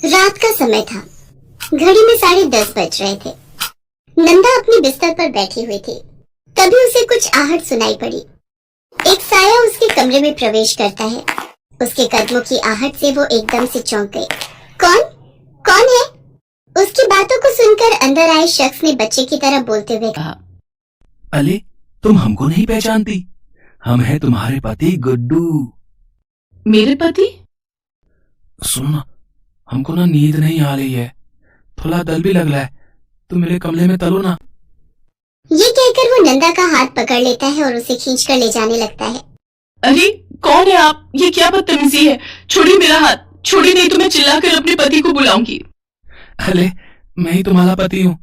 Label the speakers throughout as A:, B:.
A: रात का समय था। घड़ी में 10:30 बज रहे थे। नंदा अपने बिस्तर पर बैठी हुई थी। तभी उसे कुछ आहट सुनाई पड़ी। एक साया उसके कमरे में प्रवेश करता है। उसके कदमों की आहट से वो एकदम से चौंक गई। कौन कौन है? उसकी बातों को सुनकर अंदर आए शख्स ने बच्चे की तरह बोलते हुए कहा,
B: अले, तुम हमको नहीं पहचानती? हम हैं तुम्हारे पति गुड्डू।
C: मेरे पति?
B: सुनो ना, हमको ना नींद नहीं आ रही है, थोड़ा दल भी लग रहा है, तुम मेरे कमरे में तलो ना।
A: ये कहकर वो नंदा का हाथ पकड़ लेता है और उसे खींचकर ले जाने लगता है।
C: अरे कौन है आप? ये क्या बदतमीजी है? छोड़िए मेरा हाथ, छोड़िए नहीं तो मैं चिल्लाकर अपने पति को बुलाऊंगी।
B: अले, मैं ही तुम्हारा पति हूँ,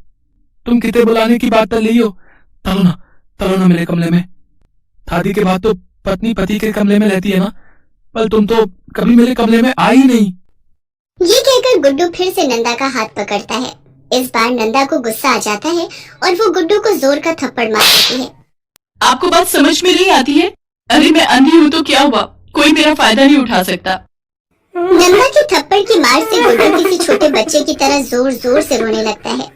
B: तुम कितने बुलाने की बात कर रही हो? तलो ना मेरे कमरे में। शादी के बाद तो पत्नी पति के कमरे में रहती है ना, पर तुम तो कभी मेरे कमरे में आई नहीं।
A: ये कहकर गुड्डू फिर से नंदा का हाथ पकड़ता है। इस बार नंदा को गुस्सा आ जाता है और वो गुड्डू को जोर का थप्पड़ मार देती है।
C: आपको बात समझ में नहीं आती है? अरे मैं अंधी हूँ तो क्या हुआ, कोई मेरा फायदा नहीं उठा सकता।
A: नंदा के थप्पड़ की मार से गुड्डू किसी छोटे बच्चे की तरह जोर जोर से रोने लगता है।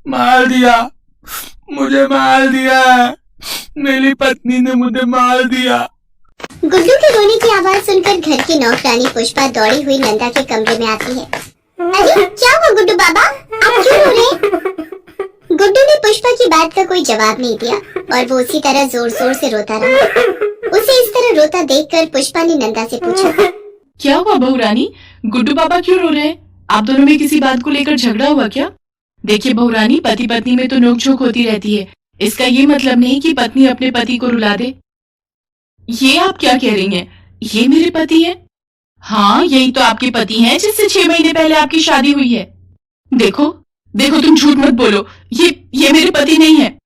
B: मार दिया, मुझे मार दिया, मेरी पत्नी ने मुझे मार दिया।
A: गुड्डू के रोने की आवाज सुनकर घर की नौकरानी पुष्पा दौड़ी हुई नंदा के कमरे में आती है। अरे क्या हुआ गुड्डू बाबा, आप क्यों रो रहे? गुड्डू ने पुष्पा की बात का कोई जवाब नहीं दिया और वो उसी तरह जोर जोर से रोता रहा। उसे इस तरह रोता देखकर पुष्पा ने नंदा से पूछा,
C: क्या हुआ बहू रानी, गुड्डू बाबा क्यों रो रहे हैं? आप दोनों में किसी बात को लेकर झगड़ा हुआ क्या? देखिए बहू रानी, पति पत्नी में तो नोकझोंक होती रहती है, इसका ये मतलब नहीं कि पत्नी अपने पति को रुला दे। ये आप क्या कह रही हैं? ये मेरे पति हैं? हाँ, यही तो आपके पति हैं जिससे 6 महीने पहले आपकी शादी हुई है। देखो तुम झूठ मत बोलो, ये मेरे पति नहीं है।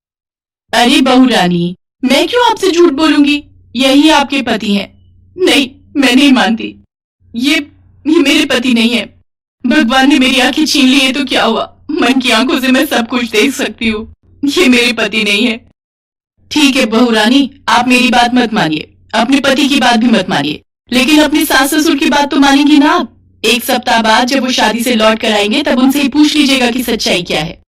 C: अरे बहू रानी, मैं क्यों आपसे झूठ बोलूंगी? यही आपके पति हैं। नहीं, मैं नहीं मानती, ये मेरे पति नहीं है। भगवान ने मेरी आंखें छीन ली है तो क्या हुआ, मन की आंखों से मैं सब कुछ देख सकती हूँ। ये मेरे पति नहीं है। ठीक है बहू रानी, आप मेरी बात मत मानिए, अपने पति की बात भी मत मानिए, लेकिन अपने सास ससुर की बात तो मानेंगी ना आप। 1 सप्ताह बाद जब वो शादी से लौट कर आएंगे तब उनसे ही पूछ लीजिएगा कि सच्चाई क्या है।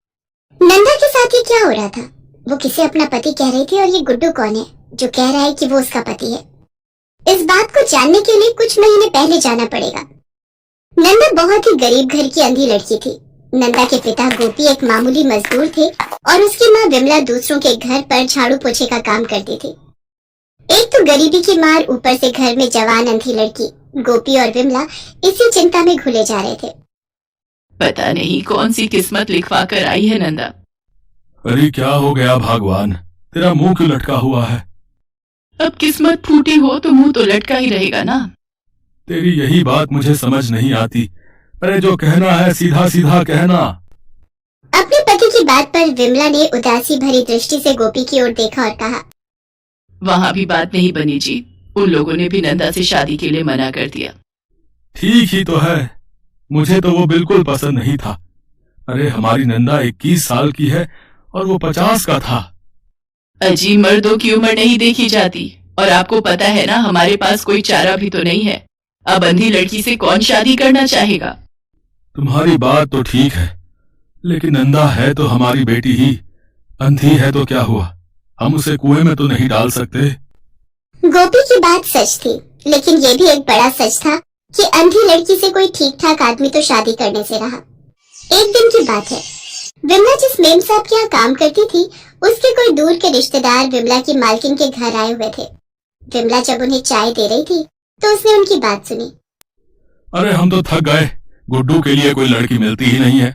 A: नंदा के साथ ये क्या हो रहा था? वो किसे अपना पति कह रही थी और ये गुड्डू कौन है जो कह रहा है कि वो उसका पति है? इस बात को जानने के लिए कुछ महीने पहले जाना पड़ेगा। नंदा बहुत ही गरीब घर की अंधी लड़की थी। नंदा के पिता गोपी एक मामूली मजदूर थे और उसकी माँ विमला दूसरों के घर पर झाड़ू पोछे का काम करती थी। एक तो गरीबी की मार, ऊपर से घर में जवान अंधी लड़की। गोपी और विमला इसी चिंता में घुले जा रहे थे।
C: पता नहीं कौन सी किस्मत लिखवा कर आई है नंदा।
B: अरे क्या हो गया भगवान, तेरा मुंह क्यों लटका हुआ है?
C: अब किस्मत फूटी हो तो मुंह तो लटका ही रहेगा ना।
B: तेरी यही बात मुझे समझ नहीं आती। अरे जो कहना है सीधा सीधा कहना।
A: अपने पति की बात पर विमला ने उदासी भरी दृष्टि से गोपी की ओर देखा और कहा,
C: वहाँ भी बात नहीं बनी जी, उन लोगों ने भी नंदा से शादी के लिए मना कर दिया।
B: ठीक ही तो है, मुझे तो वो बिल्कुल पसंद नहीं था। अरे हमारी नंदा 21 साल की है और वो 50 का था।
C: अजी, मर्दों की उम्र नहीं देखी जाती, और आपको पता है ना हमारे पास कोई चारा भी तो नहीं है। अब अंधी लड़की से कौन शादी करना चाहेगा?
B: तुम्हारी बात तो ठीक है, लेकिन नंदा है तो हमारी बेटी ही। अंधी है तो क्या हुआ, हम उसे कुएं में तो नहीं डाल सकते।
A: गोपी की बात सच थी, लेकिन ये भी एक बड़ा सच था कि अंधी लड़की से कोई ठीक ठाक आदमी तो शादी करने से रहा। एक दिन की बात है, विमला जिस मेम साहब के यहाँ काम करती थी, उसके कोई दूर के रिश्तेदार विमला की मालकिन के घर आए हुए थे। विमला जब उन्हें चाय दे रही थी तो उसने उनकी बात सुनी।
B: अरे हम तो थक गए, गुड्डू के लिए कोई लड़की मिलती ही नहीं है।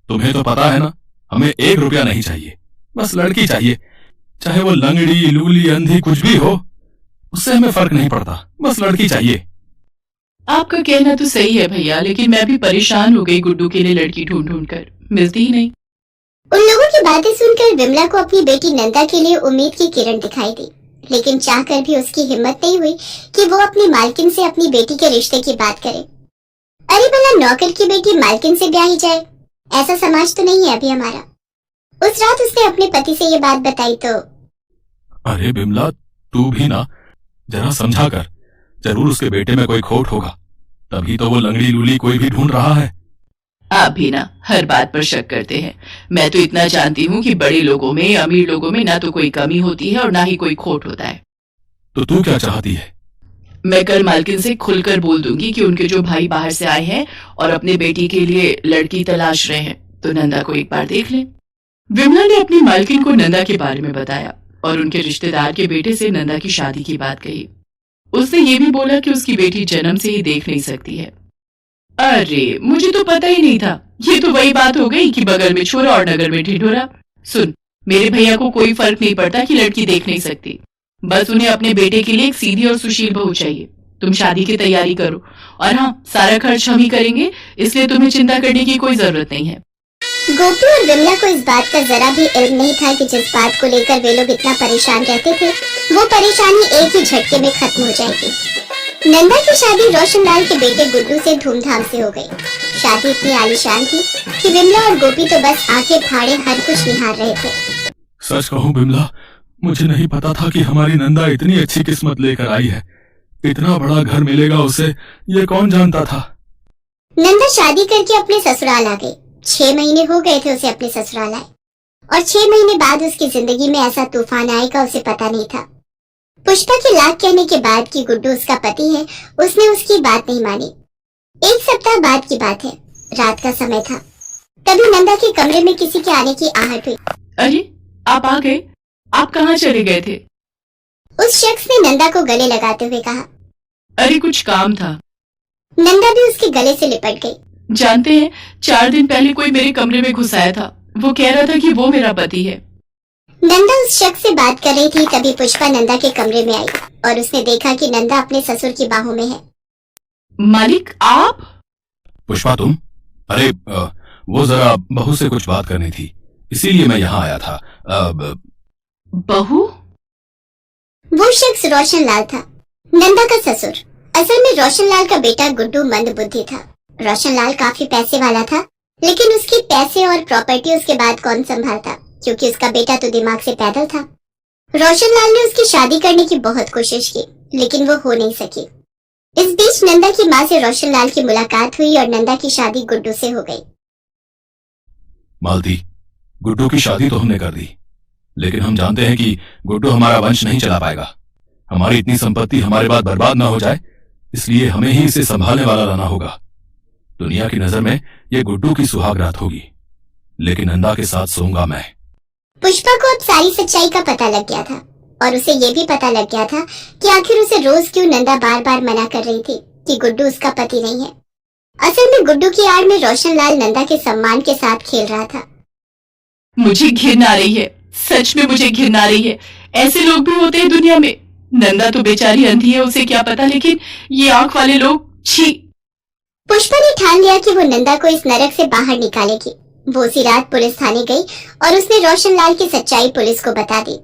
B: तुम्हें तो पता है ना, हमें 1 रुपया नहीं चाहिए, बस लड़की चाहिए। चाहे वो लंगड़ी, लूली, अंधी कुछ भी हो, उससे हमें फर्क नहीं पड़ता, बस लड़की चाहिए।
C: आपका कहना तो सही है भैया, लेकिन मैं भी परेशान हो गई गुड्डू के लिए लड़की ढूंढ ढूंढ कर, मिलती ही नहीं।
A: उन लोगों की बातें सुनकर विमला को अपनी बेटी नंदा के लिए उम्मीद की किरण दिखाई दी, लेकिन चाहकर भी उसकी हिम्मत नहीं हुई कि वो अपनी मालकिन से अपनी बेटी के रिश्ते की बात करे। अरे भला नौकर की बेटी मालकिन से ब्याही जाए, ऐसा समाज तो नहीं है अभी हमारा। उस रात उसने अपने पति से ये बात बताई तो।
B: अरे बिमला, तू भी ना जरा समझा कर, जरूर उसके बेटे में कोई खोट होगा, तभी तो वो लंगड़ी लूली कोई भी ढूंढ रहा है।
C: आप भी ना हर बात पर शक करते हैं। मैं तो इतना जानती हूँ कि बड़े लोगों में, अमीर लोगों में ना तो कोई कमी होती है और ना ही कोई खोट होता है।
B: तो तू क्या चाहती है?
C: मैं कल मालकिन से खुलकर बोल दूंगी कि उनके जो भाई बाहर से आए हैं और अपने बेटी के लिए लड़की तलाश रहे हैं, तो नंदा को एक बार देख लें। विमला ने अपनी मालकिन को नंदा के बारे में बताया और उनके रिश्तेदार के बेटे से नंदा की शादी की बात कही। उसने ये भी बोला कि उसकी बेटी जन्म से ही देख नहीं सकती है। अरे मुझे तो पता ही नहीं था। ये तो वही बात हो गई कि बगल में छोरा और नगर में ढिढोरा। सुन, मेरे भैया को कोई फर्क नहीं पड़ता कि लड़की देख नहीं सकती, बस उन्हें अपने बेटे के लिए एक सीधी और सुशील बहू चाहिए। तुम शादी की तैयारी करो, और हाँ, सारा खर्च हम ही करेंगे, इसलिए तुम्हें चिंता करने की कोई जरूरत नहीं है।
A: गोपी और विमला को इस बात का जरा भी इल्म नहीं था कि जिस बात को लेकर वे लोग इतना परेशान रहते थे, वो परेशानी एक ही झटके में खत्म हो जाएगी। नंदा की शादी रोशनलाल के बेटे गुड्डू से धूमधाम से हो गई। शादी इतनी आलीशान थी कि विमला और गोपी तो बस आंखें फाड़े हर कुछ निहार रहे थे।
B: सच कहूँ विमला, मुझे नहीं पता था कि हमारी नंदा इतनी अच्छी किस्मत लेकर आई है। इतना बड़ा घर मिलेगा उसे, ये कौन जानता था।
A: नंदा शादी करके अपने ससुराल आ गई। 6 महीने हो गए थे उसे अपने ससुराल आए, और 6 महीने बाद उसकी जिंदगी में ऐसा तूफान आएगा उसे पता नहीं था। पुष्पा के लाख कहने के बाद कि गुड्डू उसका पति है, उसने उसकी बात नहीं मानी। 1 सप्ताह बाद की बात है, रात का समय था। तभी नंदा के कमरे में किसी के आने की आहट हुई।
C: अरे आप आ गए, आप कहाँ चले गए थे?
A: उस शख्स ने नंदा को गले लगाते हुए कहा।
C: अरे कुछ काम था।
A: नंदा भी उसके गले से लिपट गई।
C: जानते हैं, 4 दिन पहले कोई मेरे कमरे में घुस आया था। वो कह रहा था कि वो मेरा पति है।
A: नंदा उस शख्स से बात कर रही थी, तभी पुष्पा नंदा के कमरे में आई और उसने देखा कि नंदा अपने ससुर की बाहों में है।
C: मालिक आप?
B: पुष्पा तुम? अरे वो जरा बहू से कुछ बात करनी थी, इसीलिए मैं यहाँ आया था।
C: बहू?
A: वो शख्स रोशनलाल था, नंदा का ससुर। असल में रोशनलाल का बेटा गुड्डू मंदबुद्धि था। रोशनलाल काफी पैसे वाला था, लेकिन उसके पैसे और प्रॉपर्टी उसके बाद कौन संभालता, क्योंकि उसका बेटा तो दिमाग से पैदल था। रोशनलाल ने उसकी शादी करने की बहुत कोशिश की, लेकिन वो हो नहीं सकी। इस बीच नंदा की माँ से रोशनलाल की मुलाकात हुई और नंदा की शादी गुड्डू से हो गई।
B: मालती, गुड्डू की शादी तो हमने कर दी, लेकिन हम जानते हैं कि गुड्डू हमारा वंश नहीं चला पाएगा। हमारी इतनी संपत्ति हमारे बाद बर्बाद ना हो जाए, इसलिए हमें ही इसे संभालने वाला लाना होगा। दुनिया की नजर में ये गुड्डू की सुहाग रात होगी, लेकिन नंदा के साथ सोऊंगा मैं।
A: पुष्पा को अब सारी सच्चाई का पता लग गया था, और उसे ये भी पता लग गया था कि आखिर उसे रोज क्यों नंदा बार बार मना कर रही थी कि गुड्डू उसका पति नहीं है। असल में गुड्डू की आड़ में रोशनलाल नंदा के सम्मान के साथ खेल रहा था।
C: मुझे घिन आ रही है, सच में मुझे घिन आ रही है। ऐसे लोग भी होते हैं दुनिया में। नंदा तो बेचारी अंधी है, उसे क्या पता, लेकिन ये आंख वाले लोग, छी।
A: पुष्पा ने ठान लिया कि वो नंदा को इस नरक से बाहर निकालेगी। वो उसी रात पुलिस थाने गई और उसने रोशनलाल की सच्चाई पुलिस को बता दी।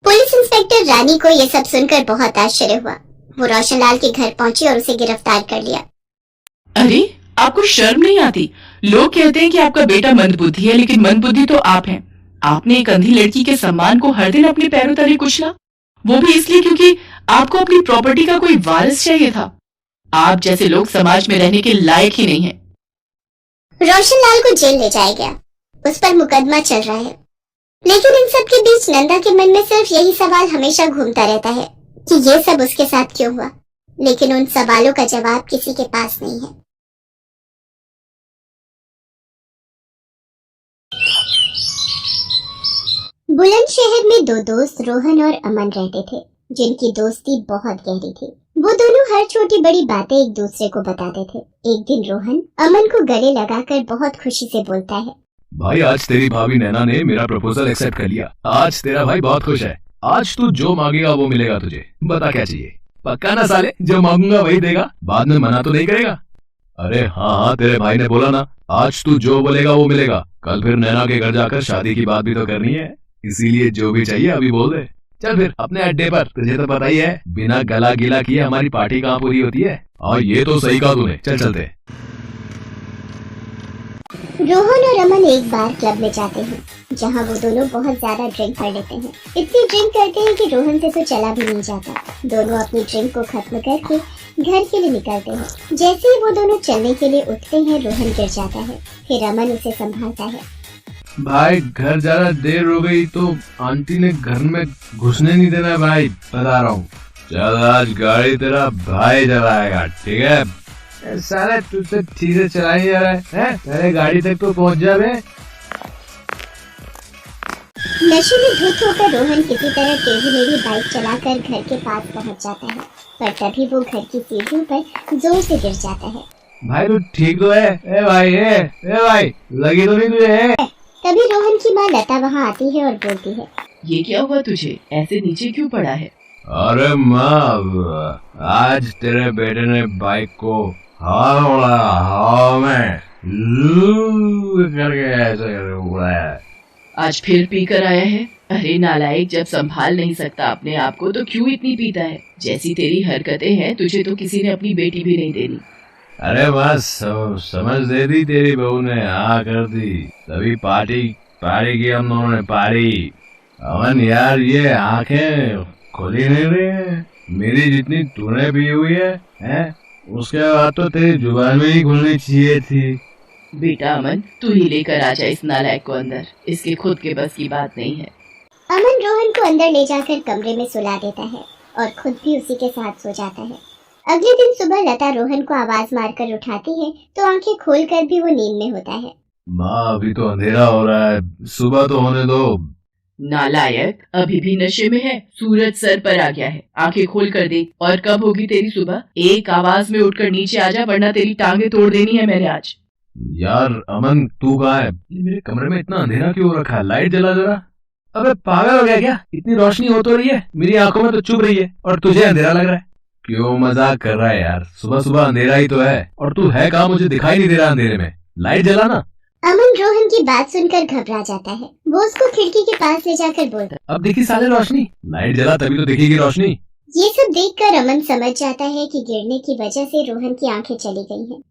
A: पुलिस इंस्पेक्टर रानी को यह सब सुनकर बहुत आश्चर्य हुआ। वो रोशनलाल के घर पहुंची और उसे गिरफ्तार कर लिया।
C: अरे आपको शर्म नहीं आती? लोग कहते हैं कि आपका बेटा मंदबुद्धि है, लेकिन मंदबुद्धि तो आप हैं। आपने एक अंधी लड़की के सम्मान को हर दिन अपने पैरों तले कुचला, वो भी इसलिए क्योंकि आपको अपनी प्रॉपर्टी का कोई वारिस चाहिए था। आप जैसे लोग समाज में रहने के लायक ही नहीं हैं।
A: रोशनलाल को जेल ले जाया गया, उस पर मुकदमा चल रहा है। लेकिन इन सब के बीच नंदा के मन में सिर्फ यही सवाल हमेशा घूमता रहता है कि ये सब उसके साथ क्यों हुआ, लेकिन उन सवालों का जवाब किसी के पास नहीं है। बुलंदशहर में 2 दोस्त रोहन और अमन रहते थे, जिनकी दोस्ती बहुत गहरी थी। वो दोनों हर छोटी बड़ी बातें एक दूसरे को बताते थे। एक दिन रोहन अमन को गले लगाकर बहुत खुशी से बोलता है,
D: भाई आज तेरी भाभी नैना ने मेरा प्रपोजल एक्सेप्ट कर लिया। आज तेरा भाई बहुत खुश है। आज तू जो मांगेगा वो मिलेगा तुझे। बता क्या चाहिए? पक्का ना साले, जो मांगूंगा वही देगा? बाद में मना तो नहीं करेगा? अरे हाँ, तेरे भाई ने बोला ना, आज तू जो बोलेगा वो मिलेगा। कल फिर नैना के घर जाकर शादी की बात भी तो करनी है, इसीलिए जो भी चाहिए अभी बोल दे। चल फिर अपने अड्डे पर। तुझे तो पता ही है, बिना गला गिला किए हमारी पार्टी कहाँ पूरी होती है। और ये तो सही कहा तूने। चल चलते।
A: रोहन और अमन एक बार क्लब में जाते हैं जहां वो दोनों बहुत ज्यादा ड्रिंक कर लेते हैं। इतनी ड्रिंक करते हैं कि रोहन से तो चला भी नहीं जाता। दोनों अपनी ड्रिंक को खत्म करके घर के लिए निकलते हैं। जैसे ही वो दोनों चलने के लिए उठते हैं, रोहन गिर जाता है। फिर अमन उसे संभालता है।
D: भाई घर ज्यादा देर हो गई तो आंटी ने घर में घुसने नहीं देना भाई, बता रहा हूँ। चल आज गाड़ी तेरा भाई चलाएगा, ठीक है? साले तुझसे ठीक से चलाई जा रहा है? पहले गाड़ी तक तो पहुँच जा बे।
A: नशे में धुत होकर रोहन किसी तरह टेढ़ी मेढ़ी बाइक चलाकर घर के पास पहुंच जाता है, पर तभी वो घर की सीढ़ियों पर जोर से गिर जाता है।
D: भाई तू ठीक तो है? ए भाई, ए भाई, लगी तो नहीं तुझे?
A: तभी रोहन की माँ लता वहाँ आती है और बोलती है,
C: ये क्या हुआ तुझे? ऐसे नीचे क्यों पड़ा है?
D: अरे माँ, आज तेरे बेटे ने बाइक को हवा में करके ऐसे उड़ाया।
C: आज फिर पी कर आया है? अरे नालायक, जब संभाल नहीं सकता अपने आप को तो क्यों इतनी पीता है? जैसी तेरी हरकतें हैं, तुझे तो किसी ने अपनी बेटी भी नहीं देनी।
D: अरे बस समझ दे दी तेरी बहू ने, हाँ कर दी, तभी पार्टी की हम दोनों ने पारी। अमन यार, ये आंखें खुली नहीं रही है मेरी जितनी तूने पी हुई है? उसके बाद तो तेरी जुबान में ही खुलनी चाहिए थी।
C: बेटा अमन, तू ही लेकर आ जा इस नालायक को अंदर, इसके खुद के बस की बात नहीं है।
A: अमन रोहन को अंदर ले जाकर कमरे में सुला देता है और खुद भी उसी के साथ सो जाता है। अगले दिन सुबह लता रोहन को आवाज मारकर उठाती है तो आंखें खोलकर भी वो नींद में होता है।
D: माँ, अभी तो अंधेरा हो रहा है, सुबह तो होने दो।
C: नालायक, अभी भी नशे में है। सूरज सर पर आ गया है, आंखें खोल कर देख। और कब होगी तेरी सुबह? एक आवाज में उठकर नीचे आ जा, वरना तेरी टांगे तोड़ देनी है मैंने आज।
D: यार अमन, तू कहाँ है? मेरे कमरे में इतना अंधेरा क्यों रखा है? लाइट जला जरा। अबे पागल हो गया क्या? इतनी रोशनी हो तो रही है, मेरी आंखों में तो चुभ रही है और तुझे अंधेरा लग रहा है। क्यों मजाक कर रहा है यार? सुबह सुबह अंधेरा ही तो है, और तू है कहाँ? मुझे दिखाई नहीं दे रहा अंधेरे में, लाइट जलाना।
A: अमन रोहन की बात सुनकर घबरा जाता है। वो उसको खिड़की के पास ले जाकर बोलता है,
D: अब देखी साले रोशनी, लाइट जला तभी तो दिखेगी रोशनी।
A: ये सब देखकर अमन समझ जाता है कि गिरने की वजह से रोहन की आंखें चली गई हैं।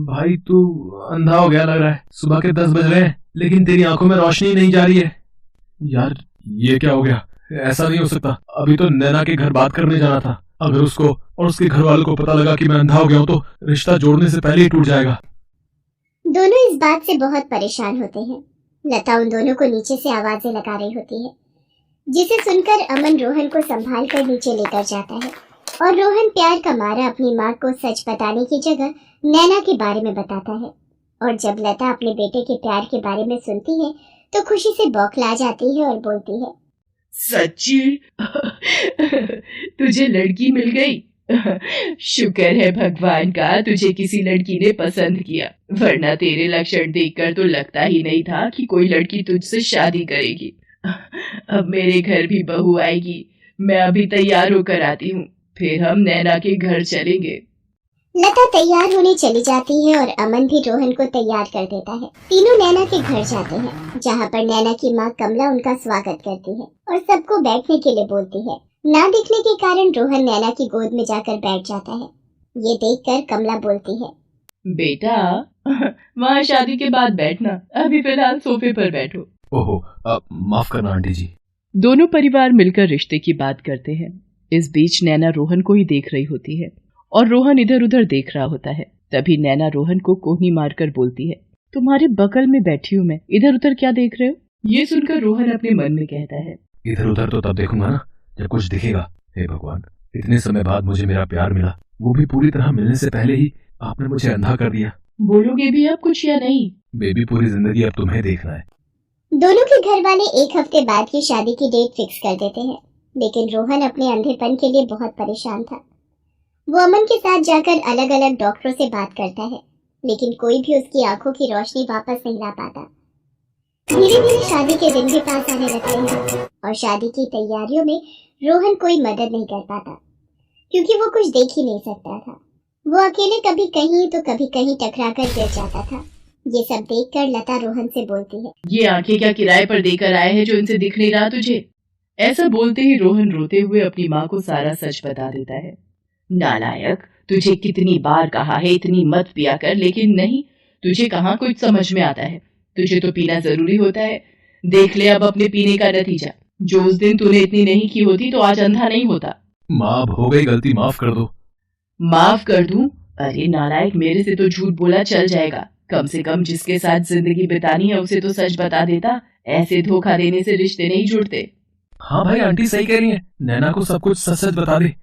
D: भाई तू अंधा हो गया लग रहा है, सुबह के 10 बज रहे हैं लेकिन तेरी आंखों में रोशनी नहीं जा रही है। यार ये क्या हो गया? ऐसा नहीं हो सकता, अभी तो नैना के घर बात करने जाना था। अगर उसको और उसके घर वालों को पता लगा कि मैं अंधा हो गया हूँ तो रिश्ता जोड़ने से पहले ही टूट जाएगा।
A: दोनों इस बात से बहुत परेशान होते हैं। लता उन दोनों को नीचे से आवाजें लगा रही होती है, जिसे सुनकर अमन रोहन को संभाल कर नीचे लेकर जाता है और रोहन प्यार का मारा अपनी माँ को सच बताने की जगह नैना के बारे में बताता है। और जब लता अपने बेटे के प्यार के बारे में सुनती है तो खुशी से बौखला जाती है और बोलती है,
C: सच्ची? तुझे लड़की मिल गई? शुक्र है भगवान का, तुझे किसी लड़की ने पसंद किया, वरना तेरे लक्षण देखकर तो लगता ही नहीं था कि कोई लड़की तुझसे शादी करेगी। अब मेरे घर भी बहू आएगी, मैं अभी तैयार होकर आती हूँ, फिर हम नैना के घर चलेंगे।
A: लता तैयार होने चली जाती है और अमन भी रोहन को तैयार कर देता है। तीनों नैना के घर जाते हैं, जहाँ पर नैना की माँ कमला उनका स्वागत करती है और सबको बैठने के लिए बोलती है। ना दिखने के कारण रोहन नैना की गोद में जाकर बैठ जाता है। ये देखकर कमला बोलती है,
C: बेटा वहाँ शादी के बाद बैठना, अभी फिलहाल सोफे पर बैठो।
D: ओहो, माफ करना आंटी जी।
C: दोनों परिवार मिलकर रिश्ते की बात करते हैं। इस बीच नैना रोहन को ही देख रही होती है और रोहन इधर उधर देख रहा होता है। तभी नैना रोहन को कोहनी मारकर बोलती है, तुम्हारे बगल में बैठी हूँ मैं, इधर उधर क्या देख रहे हो? ये सुनकर रोहन अपने मन में कहता है,
D: इधर उधर तो तब देखूंगा ना जब कुछ दिखेगा। हे भगवान, इतने समय बाद मुझे मेरा प्यार मिला, वो भी पूरी तरह मिलने से पहले ही आपने मुझे अंधा कर दिया।
C: बोलोगे भी अब कुछ या नहीं?
D: बेबी, पूरी जिंदगी अब तुम्हें देखना है।
A: दोनों के घर वाले एक हफ्ते बाद की शादी की डेट फिक्स कर देते हैं, लेकिन रोहन अपने अंधेपन के लिए बहुत परेशान था। वो अमन के साथ जाकर अलग अलग डॉक्टरों से बात करता है, लेकिन कोई भी उसकी आंखों की रोशनी वापस नहीं ला पाता। धीरे धीरे शादी के दिन भी पास आने लगते हैं और शादी की तैयारियों में रोहन कोई मदद नहीं कर पाता, क्योंकि वो कुछ देख ही नहीं सकता था। वो अकेले कभी कहीं तो कभी कहीं टकरा कर गिर जाता था। ये सब देखकर लता रोहन से बोलती है,
C: ये आंखें क्या किराए पर देकर आए हैं जो इनसे दिख नहीं रहा तुझे? ऐसा बोलते ही रोहन रोते हुए अपनी माँ को सारा सच बता देता है। नालायक, तुझे कितनी बार कहा है इतनी मत पिया कर, लेकिन नहीं, तुझे कहाँ कुछ समझ में आता है। तुझे तो पीना जरूरी होता है। देख ले अब अपने पीने का नतीजा। जो उस दिन तूने इतनी नहीं की होती तो आज अंधा नहीं होता।
D: माँ अब हो गई गलती, माफ कर दो।
C: माफ कर दूं? अरे नालायक, मेरे से तो झूठ बोला चल जाएगा। कम से कम जिसके साथ जिंदगी बितानी है उसे तो सच बता देता। ऐसे धोखा देने से रिश्ते नहीं जुड़ते।
D: हाँ भाई, आंटी सही कह रही है, नैना को सब कुछ सच सच बता दे।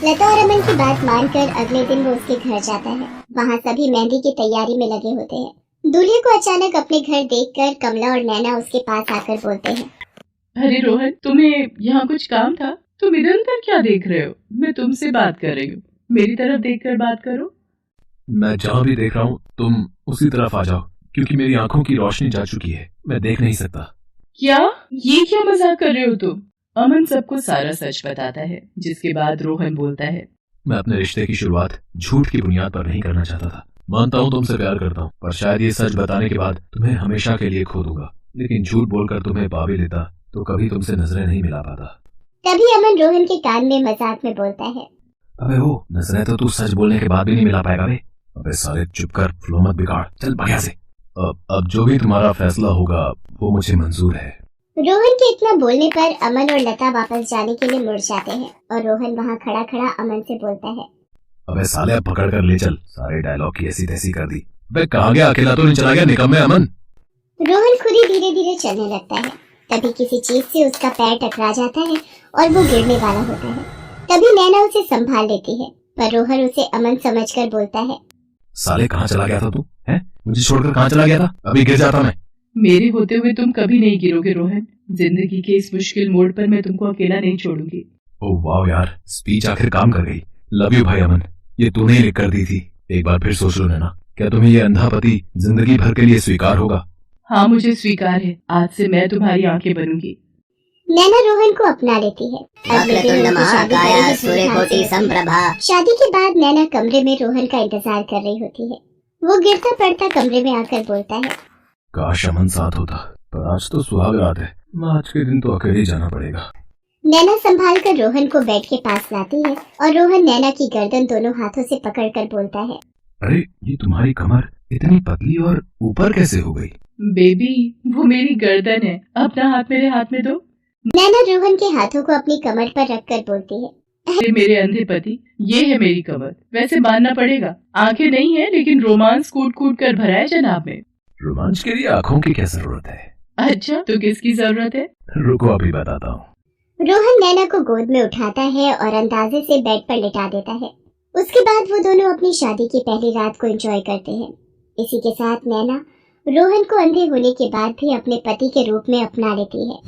A: लता और अमन की बात मानकर अगले दिन वो उसके घर जाता है। वहाँ सभी मेहंदी की तैयारी में लगे होते हैं। दूल्हे को अचानक अपने घर देखकर कमला और नैना उसके पास आकर बोलते हैं,
C: अरे रोहन, तुम्हें यहाँ कुछ काम था? तुम इधर उधर क्या देख रहे हो? मैं तुमसे बात कर रही हूँ, मेरी तरफ देखकर बात करो।
D: मैं जहाँ भी देख रहा हूँ तुम उसी तरफ आ जाओ, क्योंकि मेरी आंखों की रोशनी जा चुकी है, मैं देख नहीं सकता।
C: क्या? ये क्या मजाक कर रहे हो तुम? अमन सबको सारा सच बताता है, जिसके बाद रोहन बोलता है,
D: मैं अपने रिश्ते की शुरुआत झूठ की बुनियाद पर नहीं करना चाहता था। मानता हूँ तुमसे प्यार करता हूँ, पर शायद ये सच बताने के बाद तुम्हें हमेशा के लिए खो दूंगा। लेकिन झूठ बोलकर तुम्हें पा भी लेता तो कभी तुमसे नजरें नहीं मिला पाता।
A: तभी अमन रोहन के कान में मजाक में बोलता है,
D: अबे वो नजरें तो तू सच बोलने के बाद भी नहीं मिला पाएगा बे। अबे साले चुप कर, फ्लो मत बिगाड़, चल बढ़िया से। अब जो भी तुम्हारा फैसला होगा वो मुझे मंजूर है।
A: रोहन के इतना बोलने पर अमन और लता वापस जाने के लिए मुड़ जाते हैं और रोहन वहाँ खड़ा खड़ा अमन से बोलता है,
D: अबे साले अब पकड़ कर ले चल, सारे डायलॉग की ऐसी तैसी कर दी। अबे कहाँ गया, अकेला तो नहीं चला गया निकम्मे अमन।
A: रोहन खुद ही धीरे धीरे चलने लगता है। तभी किसी चीज से उसका पैर टकरा जाता है और वो गिरने वाला होता है। तभी नैना उसे संभाल लेती है, पर रोहन उसे अमन समझकर बोलता है,
D: साले कहाँ चला गया था तू? हैं? मुझे छोड़कर कहाँ चला गया था? अभी गिर जाता मैं।
C: मेरे होते हुए तुम कभी नहीं गिरोगे रोहन। जिंदगी के इस मुश्किल मोड़ पर मैं तुमको अकेला नहीं छोड़ूंगी।
D: ओह वाह यार, स्पीच आखिर काम कर गई। लव यू भाई अमन, ये तूने ही लिख कर दी थी। एक बार फिर सोच लो नैना, क्या तुम्हें ये अंधा पति जिंदगी भर के लिए स्वीकार होगा?
C: हाँ, मुझे स्वीकार है। आज से मैं तुम्हारी आंखें बनूंगी।
A: नैना रोहन को अपना लेती है। अगले दिन उनकी शादी करेगी सूर्यकोटि समप्रभा। शादी के बाद नैना कमरे में रोहन का इंतजार कर रही होती है। वो गिरता पड़ता कमरे में आकर बोलता है,
D: काश अमन साथ होता, पर आज तो सुहाग रात है, आज के दिन तो अकेले जाना पड़ेगा।
A: नैना संभाल कर रोहन को बेड के पास लाती है और रोहन नैना की गर्दन दोनों हाथों से पकड़कर बोलता है,
D: अरे ये तुम्हारी कमर इतनी पतली और ऊपर कैसे हो गई?
C: बेबी, वो मेरी गर्दन है, अपना हाथ मेरे हाथ में दो।
A: नैना रोहन के हाथों को अपनी कमर पर रखकर बोलती है,
C: अरे मेरे अंधे पति, ये है मेरी कमर। वैसे मानना पड़ेगा, आंखें नहीं है, लेकिन रोमांस कूट कूट कर भरा है जनाब में।
D: रोमांच के लिए आंखों की क्या जरूरत है?
C: अच्छा, तो किसकी जरूरत है?
D: रुको अभी बताता हूँ।
A: रोहन नैना को गोद में उठाता है और अंदाजे से बेड पर लिटा देता है। उसके बाद वो दोनों अपनी शादी की पहली रात को एंजॉय करते हैं। इसी के साथ नैना रोहन को अंधे होने के बाद भी अपने पति के रूप में अपना लेती है।